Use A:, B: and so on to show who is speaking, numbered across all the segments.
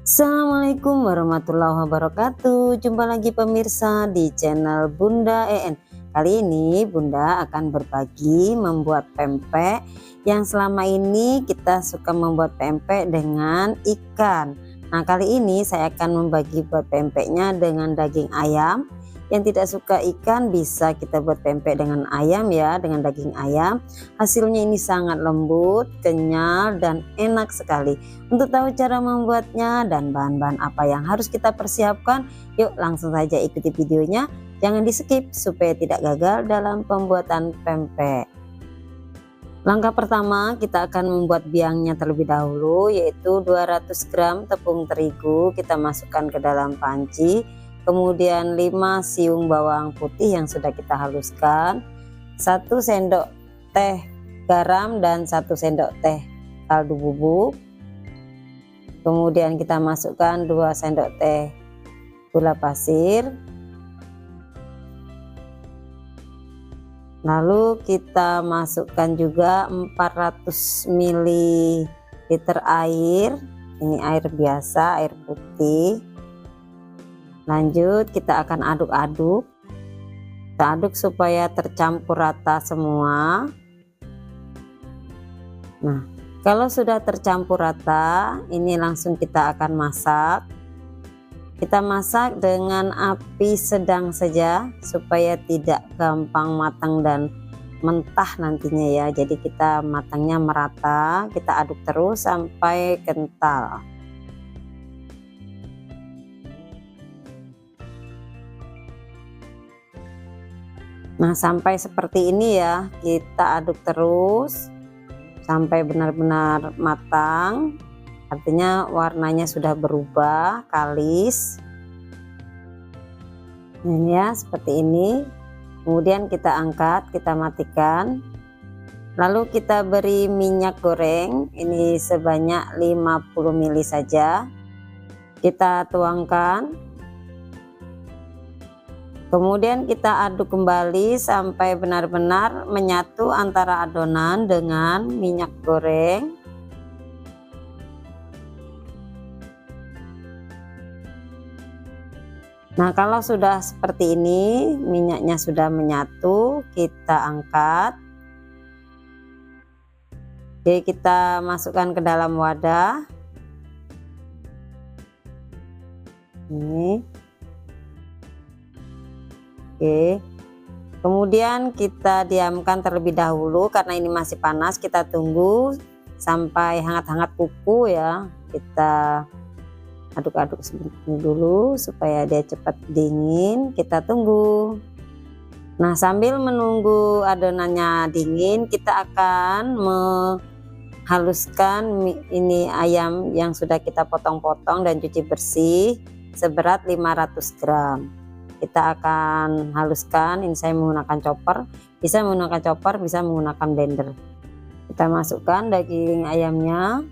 A: Assalamualaikum warahmatullahi wabarakatuh. Jumpa lagi pemirsa di channel Bunda EN. Kali ini Bunda akan berbagi membuat pempek yang selama ini kita suka membuat pempek dengan ikan. Nah, kali ini saya akan membagi buat pempeknya dengan daging ayam. Yang tidak suka ikan bisa kita buat pempek dengan ayam ya, dengan daging ayam. Hasilnya ini sangat lembut, kenyal, dan enak sekali. Untuk tahu cara membuatnya dan bahan-bahan apa yang harus kita persiapkan, yuk langsung saja ikuti videonya. Jangan di skip supaya tidak gagal dalam pembuatan pempek. Langkah pertama, kita akan membuat biangnya terlebih dahulu, yaitu 200 gram tepung terigu kita masukkan ke dalam panci. Kemudian 5 siung bawang putih yang sudah kita haluskan, 1 sendok teh garam dan 1 sendok teh kaldu bubuk. Kemudian kita masukkan 2 sendok teh gula pasir. Lalu kita masukkan juga 400 ml air. Ini air biasa, air putih. Lanjut kita akan aduk-aduk. Kita aduk supaya tercampur rata semua. Nah, kalau sudah tercampur rata, ini langsung kita akan masak. Kita masak dengan api sedang saja supaya tidak gampang matang dan mentah nantinya ya. Jadi kita matangnya merata, kita aduk terus sampai kental. Nah, sampai seperti ini ya, kita aduk terus sampai benar-benar matang. Artinya warnanya sudah berubah kalis. Ini ya, seperti ini. Kemudian kita angkat, kita matikan. Lalu kita beri minyak goreng, ini sebanyak 50 ml saja. Kita tuangkan. Kemudian kita aduk kembali sampai benar-benar menyatu antara adonan dengan minyak goreng. Nah, kalau sudah seperti ini, minyaknya sudah menyatu, kita angkat. Oke, kita masukkan ke dalam wadah. Ini. Oke, kemudian kita diamkan terlebih dahulu karena ini masih panas. Kita tunggu sampai hangat-hangat kuku ya. Kita aduk-aduk sebentar dulu supaya dia cepat dingin. Kita tunggu. Nah, sambil menunggu adonannya dingin, kita akan menghaluskan ini ayam yang sudah kita potong-potong dan cuci bersih seberat 500 gram. Kita akan haluskan. Ini saya menggunakan chopper, bisa menggunakan chopper, bisa menggunakan blender. Kita masukkan daging ayamnya.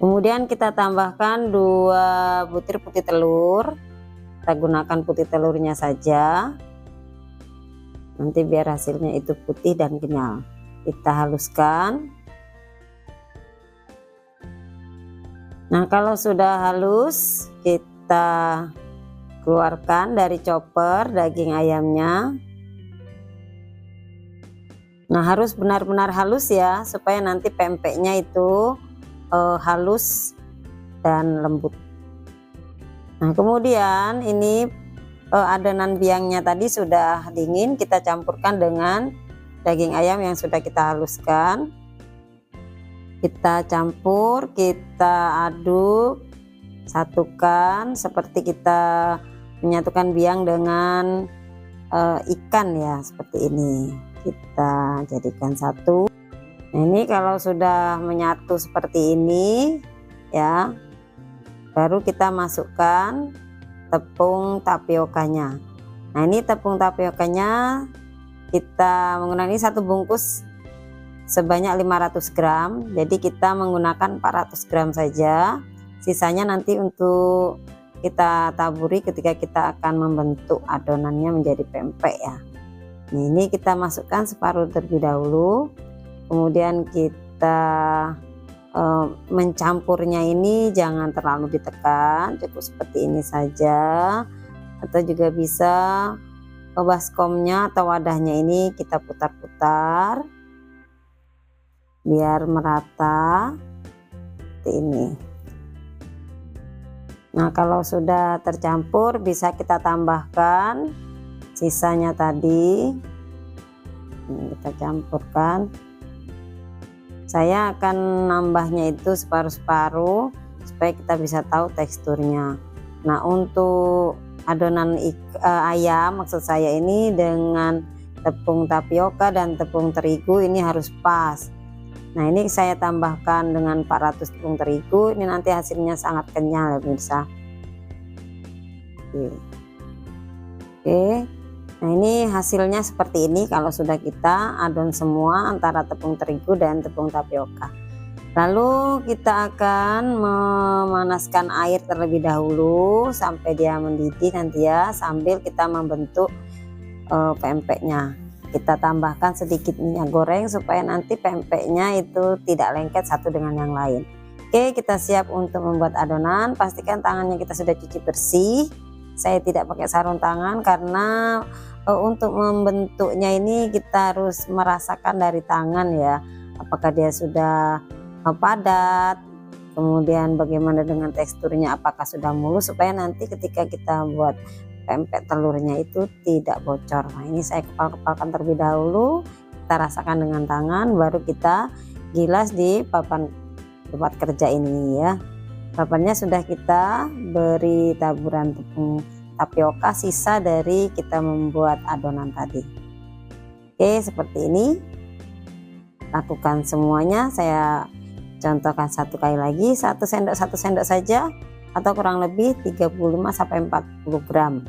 A: Kemudian kita tambahkan 2 butir putih telur. Kita gunakan putih telurnya saja. Nanti biar hasilnya itu putih dan kenyal. Kita haluskan. Nah, kalau sudah halus, kita keluarkan dari chopper daging ayamnya. Nah, harus benar-benar halus ya, supaya nanti pempeknya itu halus dan lembut. Nah, kemudian ini adonan biangnya tadi sudah dingin, kita campurkan dengan daging ayam yang sudah kita haluskan. Kita campur, kita aduk, satukan seperti kita menyatukan biang dengan ikan ya, seperti ini. Kita jadikan satu. Nah, ini kalau sudah menyatu seperti ini ya, baru kita masukkan tepung tapiokanya. Nah, ini tepung tapiokanya kita menggunakan ini 1 bungkus sebanyak 500 gram. Jadi kita menggunakan 400 gram saja. Sisanya nanti untuk kita taburi ketika kita akan membentuk adonannya menjadi pempek ya. Nah, ini kita masukkan separuh terlebih dahulu, kemudian kita mencampurnya ini jangan terlalu ditekan, cukup seperti ini saja, atau juga bisa baskomnya atau wadahnya ini kita putar-putar biar merata seperti ini. Nah, kalau sudah tercampur bisa kita tambahkan sisanya tadi. Ini kita campurkan. Saya akan nambahnya itu separuh-separuh supaya kita bisa tahu teksturnya. Nah, untuk adonan ayam maksud saya ini dengan tepung tapioka dan tepung terigu ini harus pas. Nah, ini saya tambahkan dengan 400 tepung terigu, ini nanti hasilnya sangat kenyal ya pemirsa. Oke. Nah, ini hasilnya seperti ini kalau sudah kita adon semua antara tepung terigu dan tepung tapioka. Lalu kita akan memanaskan air terlebih dahulu sampai dia mendidih nanti ya, sambil kita membentuk pempeknya. Kita tambahkan sedikit minyak goreng supaya nanti pempeknya itu tidak lengket satu dengan yang lain. Oke, kita siap untuk membuat adonan. Pastikan tangannya kita sudah cuci bersih. Saya tidak pakai sarung tangan karena untuk membentuknya ini kita harus merasakan dari tangan ya, apakah dia sudah padat, kemudian bagaimana dengan teksturnya, apakah sudah mulus, supaya nanti ketika kita buat pempek telurnya itu tidak bocor. Nah, ini saya kepal-kepalkan terlebih dahulu, kita rasakan dengan tangan, baru kita gilas di papan tempat kerja ini ya. Papannya sudah kita beri taburan tepung tapioka sisa dari kita membuat adonan tadi. Oke, seperti ini. Lakukan semuanya, saya contohkan satu kali lagi, 1 sendok saja, atau kurang lebih 35-40 gram.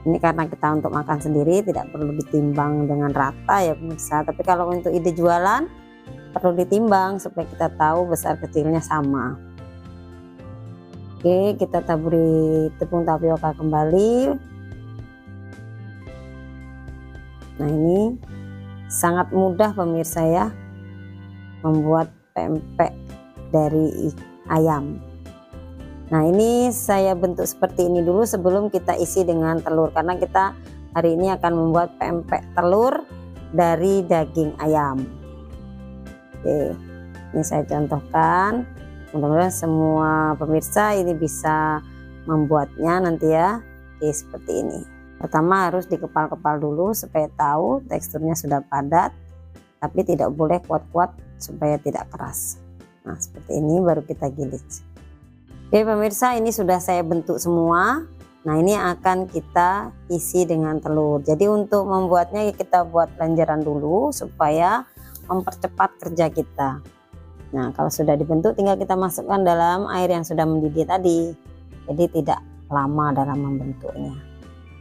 A: Ini karena kita untuk makan sendiri tidak perlu ditimbang dengan rata ya pemirsa, tapi kalau untuk ide jualan perlu ditimbang supaya kita tahu besar kecilnya sama. Oke, kita taburi tepung tapioka kembali. Nah, ini sangat mudah pemirsa ya membuat pempek dari ayam. Nah, ini saya bentuk seperti ini dulu sebelum kita isi dengan telur, karena kita hari ini akan membuat pempek telur dari daging ayam. Oke, ini saya contohkan, mudah-mudahan semua pemirsa ini bisa membuatnya nanti ya. Oke, seperti ini. Pertama harus dikepal-kepal dulu supaya tahu teksturnya sudah padat, tapi tidak boleh kuat-kuat supaya tidak keras. Nah, seperti ini baru kita gilis. Oke pemirsa, ini sudah saya bentuk semua. Nah, ini akan kita isi dengan telur. Jadi untuk membuatnya kita buat lenjeran dulu supaya mempercepat kerja kita. Nah, kalau sudah dibentuk tinggal kita masukkan dalam air yang sudah mendidih tadi. Jadi tidak lama dalam membentuknya.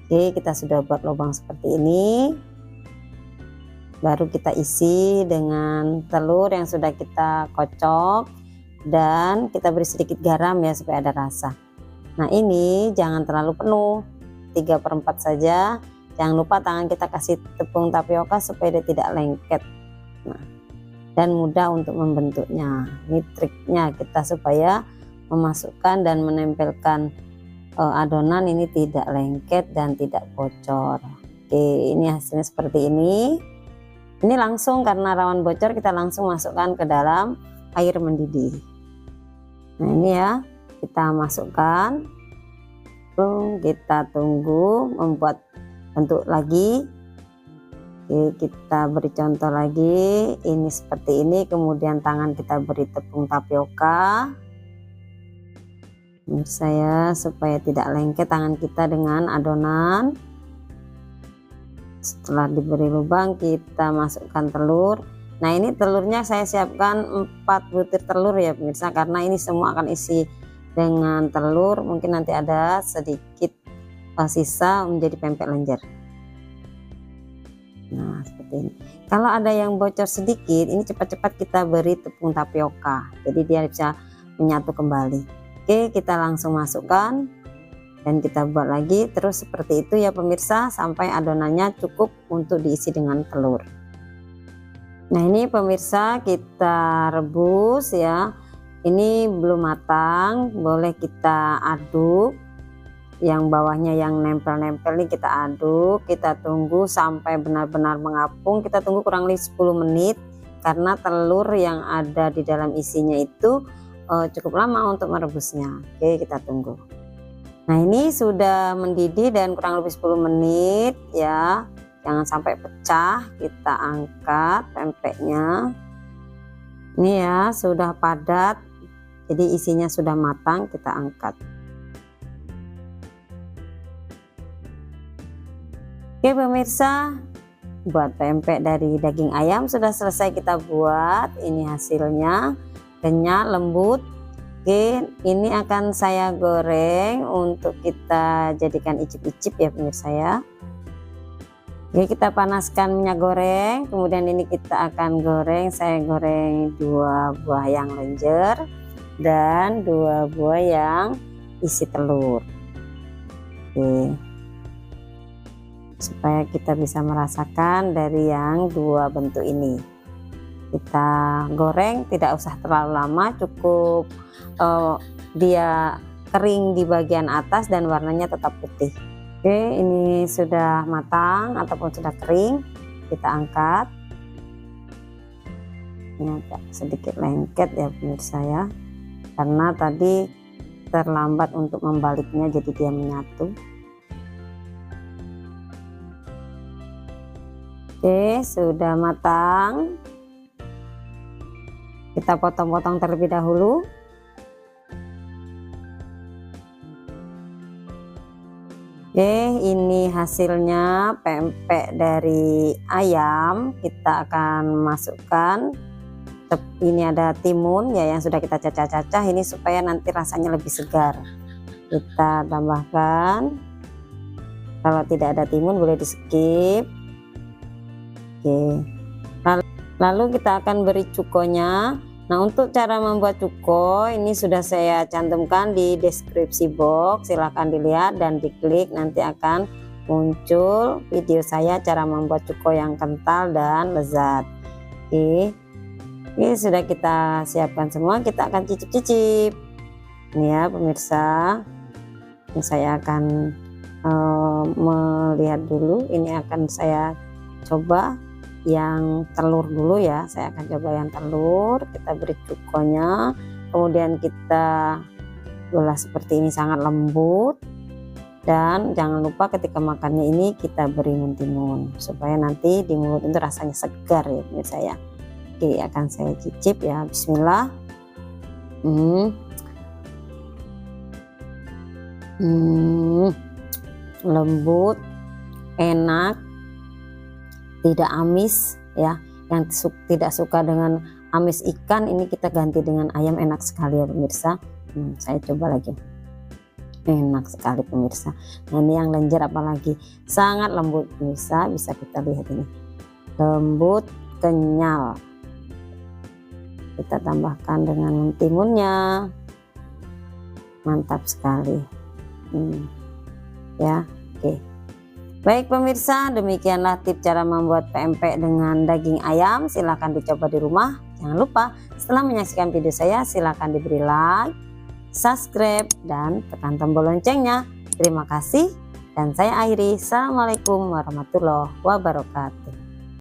A: Oke, kita sudah buat lubang seperti ini. Baru kita isi dengan telur yang sudah kita kocok. Dan kita beri sedikit garam ya supaya ada rasa. Nah, ini jangan terlalu penuh, 3/4 saja. Jangan lupa tangan kita kasih tepung tapioka supaya dia tidak lengket. Nah, dan mudah untuk membentuknya. Ini triknya kita supaya memasukkan dan menempelkan adonan ini tidak lengket dan tidak bocor. Oke, ini hasilnya seperti ini. Ini langsung karena rawan bocor, kita langsung masukkan ke dalam air mendidih. Nah, ini ya, kita masukkan, kita tunggu membuat bentuk lagi. Oke, kita beri contoh lagi, ini seperti ini, kemudian tangan kita beri tepung tapioka. Ini saya supaya tidak lengket tangan kita dengan adonan. Setelah diberi lubang, kita masukkan telur. Nah, ini telurnya saya siapkan 4 butir telur ya pemirsa, karena ini semua akan isi dengan telur. Mungkin nanti ada sedikit sisa menjadi pempek lenjer. Nah, seperti ini. Kalau ada yang bocor sedikit, ini cepat-cepat kita beri tepung tapioka, jadi dia bisa menyatu kembali. Oke, kita langsung masukkan dan kita buat lagi terus seperti itu ya pemirsa, sampai adonannya cukup untuk diisi dengan telur. Nah ini pemirsa, kita rebus ya, ini belum matang, boleh kita aduk, yang bawahnya yang nempel-nempel nih kita aduk, kita tunggu sampai benar-benar mengapung. Kita tunggu kurang lebih 10 menit karena telur yang ada di dalam isinya itu cukup lama untuk merebusnya. Oke, kita tunggu. Nah ini sudah mendidih dan kurang lebih 10 menit ya, jangan sampai pecah. Kita angkat pempeknya, ini ya sudah padat, jadi isinya sudah matang. Kita angkat. Oke pemirsa, buat pempek dari daging ayam sudah selesai kita buat. Ini hasilnya, kenyal, lembut. Oke, ini akan saya goreng untuk kita jadikan icip-icip ya pemirsa ya. Oke, kita panaskan minyak goreng, kemudian ini kita akan goreng. Saya goreng 2 buah yang lenjer dan 2 buah yang isi telur. Oke, supaya kita bisa merasakan dari yang 2 bentuk ini. Kita goreng tidak usah terlalu lama, cukup dia kering di bagian atas dan warnanya tetap putih. Oke, ini sudah matang ataupun sudah kering, kita angkat. Ini agak sedikit lengket ya pemirsa ya, karena tadi terlambat untuk membaliknya jadi dia menyatu. Oke, sudah matang. Kita potong-potong terlebih dahulu. Oke, ini hasilnya pempek dari ayam. Kita akan masukkan, ini ada timun ya yang sudah kita cacah-cacah, ini supaya nanti rasanya lebih segar. Kita tambahkan, kalau tidak ada timun boleh di skip. Oke, lalu kita akan beri cukonya. Nah untuk cara membuat cuko ini sudah saya cantumkan di deskripsi box, silahkan dilihat dan diklik, nanti akan muncul video saya cara membuat cuko yang kental dan lezat. Oke, ini sudah kita siapkan semua, kita akan cicip-cicip. Ini ya pemirsa, ini saya akan melihat dulu, ini akan saya coba yang telur dulu ya. Saya akan coba yang telur, kita beri cukonya, kemudian kita belah seperti ini, sangat lembut. Dan jangan lupa ketika makannya ini kita beri mentimun supaya nanti di mulut itu rasanya segar ya pemirsa ya. Oke, akan saya cicip ya, bismillah. Lembut, enak, tidak amis ya. Yang tidak suka dengan amis ikan, ini kita ganti dengan ayam, enak sekali ya pemirsa. Saya coba lagi, enak sekali pemirsa. Nah ini yang lenjer apalagi sangat lembut pemirsa, bisa kita lihat ini lembut, kenyal. Kita tambahkan dengan mentimunnya, mantap sekali. Ya, oke. Baik pemirsa, demikianlah tips cara membuat pempek dengan daging ayam. Silahkan dicoba di rumah. Jangan lupa setelah menyaksikan video saya, silahkan diberi like, subscribe, dan tekan tombol loncengnya. Terima kasih dan saya akhiri. Assalamualaikum warahmatullahi wabarakatuh.